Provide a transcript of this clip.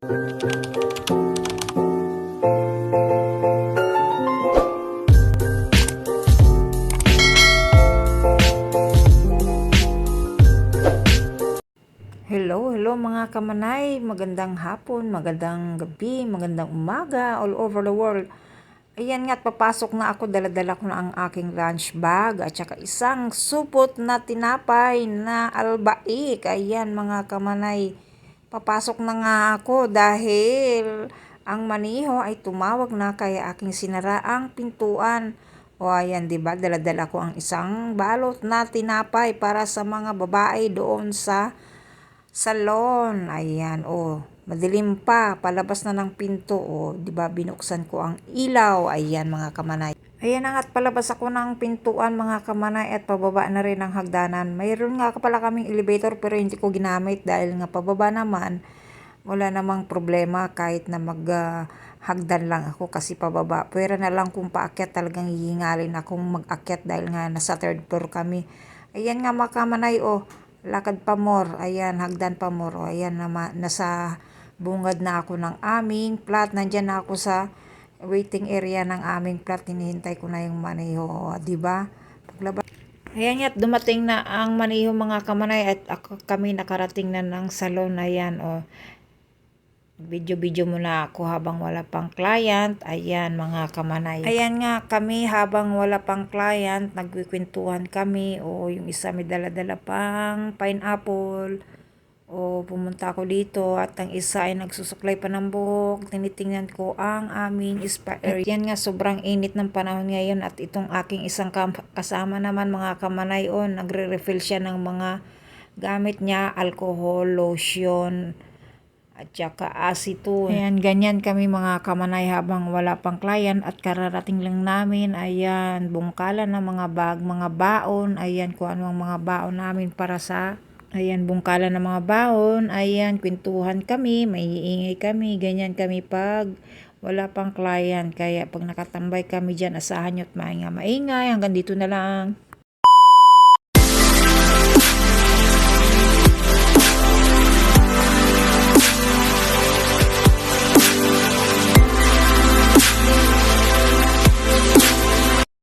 Hello mga kamanay, magandang hapon, magandang gabi, magandang umaga all over the world. Ayan nga't papasok na ako, dala-dala ko na ang aking lunch bag at saka isang supot na tinapay na albaik. Ayan mga kamanay, papasok na nga ako dahil ang maniho ay tumawag na kaya aking sinara ang pintuan. O ayan, 'di ba? Dala-dala ko ang isang balot na tinapay para sa mga babae doon sa salon. Ayan, madilim pa, palabas na ng pinto. 'Di ba? Binuksan ko ang ilaw. Ayan mga kamanay. Ayan na nga't palabas ako ng pintuan mga kamanay at pababa na rin ang hagdanan. Mayroon nga pala kaming elevator pero hindi ko ginamit dahil nga pababa naman. Wala namang problema kahit na hagdan lang ako kasi pababa. Pwera na lang kung paakyat, talagang hihingalin akong mag-akyat dahil nga nasa third floor kami. Ayan nga mga kamanay, lakad pa more. Ayan, hagdan pa more. Ayan, nasa bungad na ako ng aming flat. Nandyan na ako sa waiting area ng aming flat. Hinihintay ko na yung maniho. Diba? Paglabas. Ayan nga't dumating na ang maniho mga kamanay at kami nakarating na ng salon. Ayan, Video muna ako habang wala pang client. Ayan mga kamanay. Ayan nga kami habang wala pang client, nagkikwentuhan kami. Yung isa may dala-dala pang pineapple. Pumunta ako dito at ang isa ay nagsusuklay pa ng buhok. Tinitingnan ko ang aming spa area. Yan nga, sobrang init ng panahon ngayon at itong aking isang kasama naman mga kamanay, nagre-refill siya ng mga gamit niya, alcohol, lotion, at saka acetone. Ayan, ganyan kami mga kamanay habang wala pang client at kararating lang namin. Ayan, bungkalan ng mga bag, mga baon. Ayan, kung ano ang mga baon namin para sa... Ayan, bungkalan ng mga baon. Ayan, kwentuhan kami, may iingay kami. Ganyan kami pag wala pang client. Kaya pag nakatambay kami dyan, asahan nyo't maingay. Hanggang dito na lang.